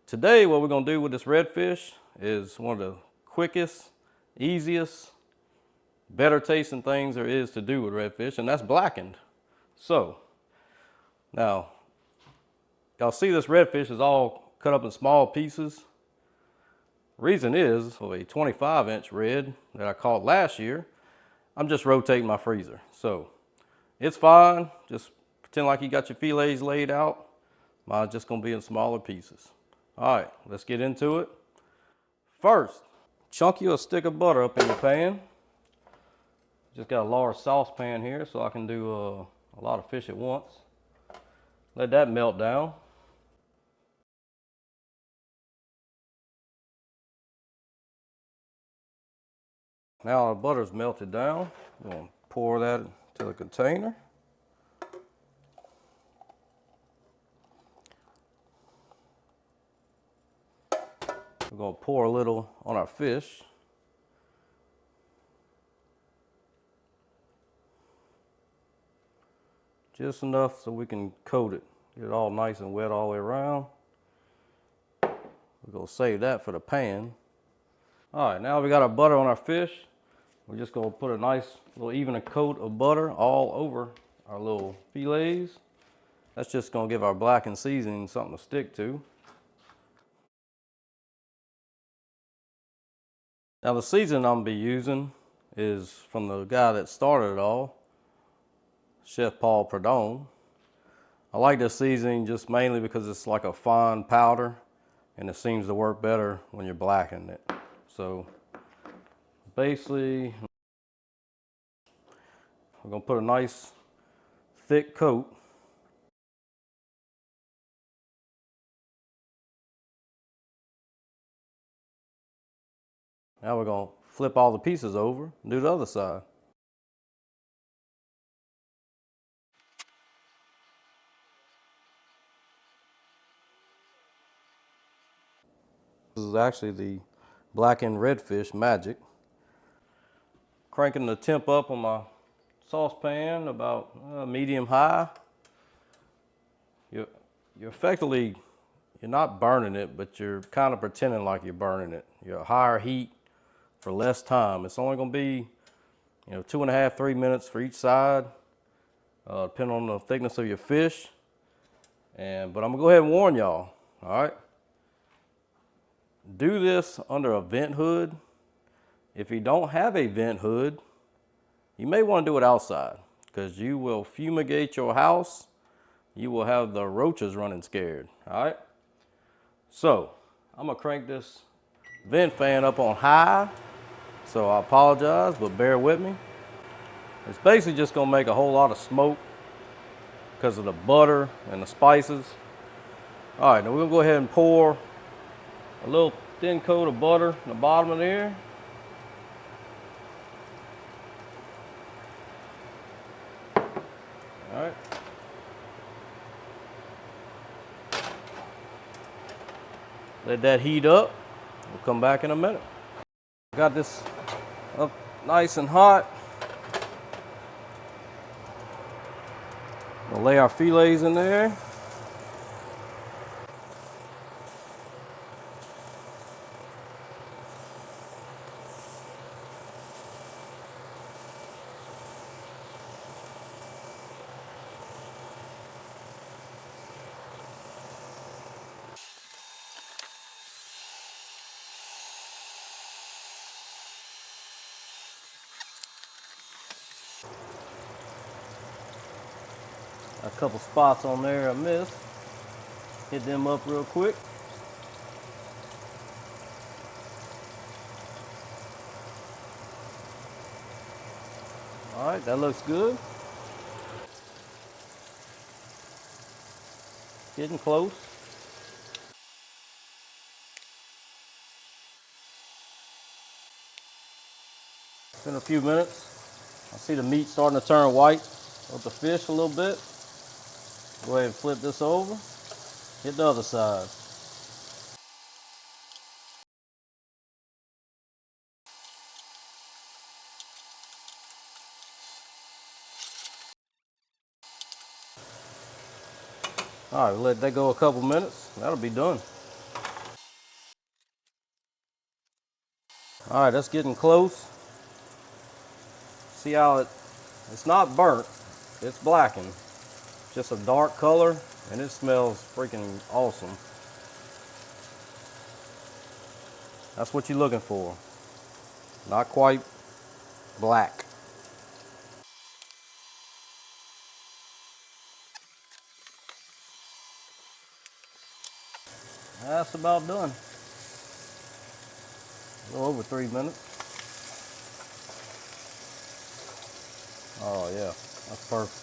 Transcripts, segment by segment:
Today, what we're gonna do with this redfish is one of the quickest, easiest, better tasting things there is to do with redfish, and that's blackened. So, now, y'all see this redfish is all cut up in small pieces. Reason is, for a 25-inch red that I caught last year, I'm just rotating my freezer. So, it's fine, just pretend like you got your fillets laid out. Mine's just gonna be in smaller pieces. All right, let's get into it. First, chunk you a stick of butter up in your pan. Just got a large saucepan here so I can do a lot of fish at once. Let that melt down. Now our butter's melted down. I'm gonna pour that into the container. We're gonna pour a little on our fish. Just enough so we can coat it. Get it all nice and wet all the way around. We're gonna save that for the pan. All right, now we got our butter on our fish. We're just gonna put a nice little even coat of butter all over our little fillets. That's just gonna give our blackened seasoning something to stick to. Now the seasoning I'm gonna be using is from the guy that started it all, Chef Paul Perdone. I like this seasoning just mainly because it's like a fine powder and it seems to work better when you're blackening it. So basically, we're gonna put a nice thick coat. Now we're gonna flip all the pieces over and do the other side. This is actually the blackened redfish magic. Cranking the temp up on my saucepan about medium high. You're effectively, you're not burning it, but you're kind of pretending like you're burning it. You're at higher heat for less time. It's only gonna be, 2.5, 3 minutes for each side, depending on the thickness of your fish. But I'm gonna go ahead and warn y'all, all right? Do this under a vent hood. If you don't have a vent hood, you may want to do it outside because you will fumigate your house. You will have the roaches running scared, all right? So I'm gonna crank this vent fan up on high. So I apologize, but bear with me. It's basically just gonna make a whole lot of smoke because of the butter and the spices. All right, now we're gonna go ahead and pour a little thin coat of butter in the bottom of there. All right. Let that heat up. We'll come back in a minute. Got this up nice and hot. We'll lay our fillets in there. A couple spots on there I missed. Hit them up real quick. All right, that looks good. Getting close. It's been a few minutes. I see the meat starting to turn white with the fish a little bit. Go ahead and flip this over. Hit the other side. All right, we'll let that go a couple minutes. That'll be done. All right, that's getting close. See how it's not burnt, it's blackened. Just a dark color, and it smells freaking awesome. That's what you're looking for. Not quite black. That's about done. A little over 3 minutes. Oh yeah, that's perfect.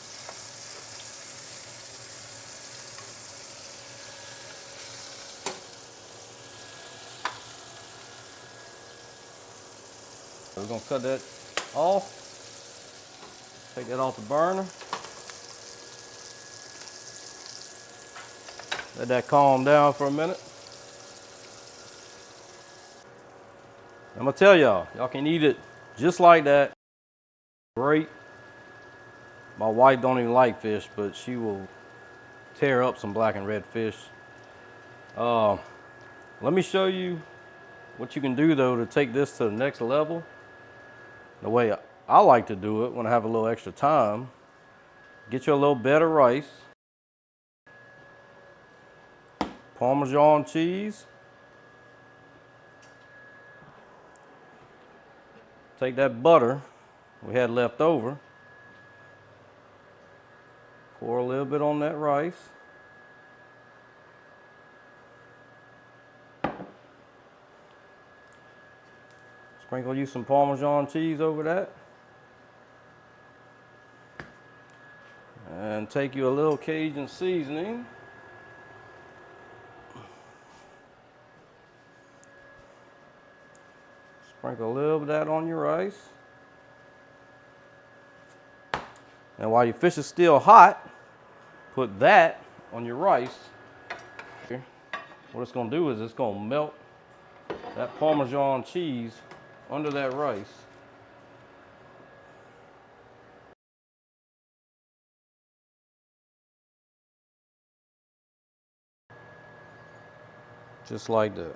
We're gonna cut that off. Take that off the burner. Let that calm down for a minute. I'm gonna tell y'all can eat it just like that. Great. My wife don't even like fish, but she will tear up some black and red fish. Let me show you what you can do though to take this to the next level. The way I like to do it when I have a little extra time, get you a little bed of rice, Parmesan cheese, take that butter we had left over, pour a little bit on that rice, sprinkle you some Parmesan cheese over that, and take you a little Cajun seasoning. Sprinkle a little bit of that on your rice. And while your fish is still hot, put that on your rice. What it's gonna do is it's gonna melt that Parmesan cheese under that rice. Just like that.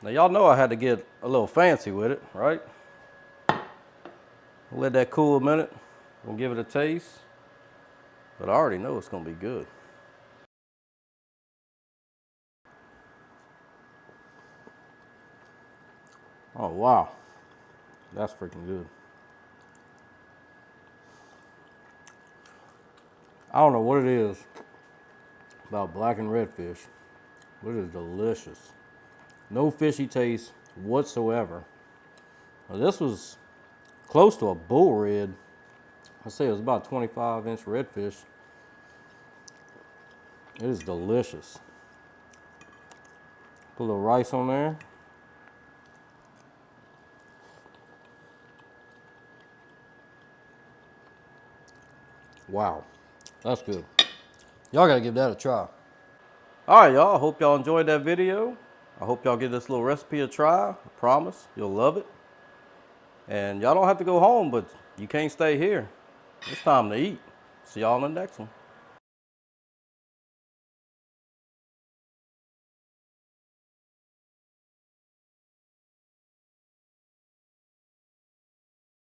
Now y'all know I had to get a little fancy with it, right? Let that cool a minute. We'll give it a taste. But I already know it's gonna be good. Oh wow, that's freaking good. I don't know what it is about black and red fish, but it is delicious. No fishy taste whatsoever. Now, this was close to a bull red. I'd say it was about 25-inch redfish. It is delicious. Put a little rice on there. Wow, that's good. Y'all gotta give that a try. All right, y'all, I hope y'all enjoyed that video. I hope y'all give this little recipe a try. I promise you'll love it. And y'all don't have to go home, but you can't stay here. It's time to eat. See y'all in the next one.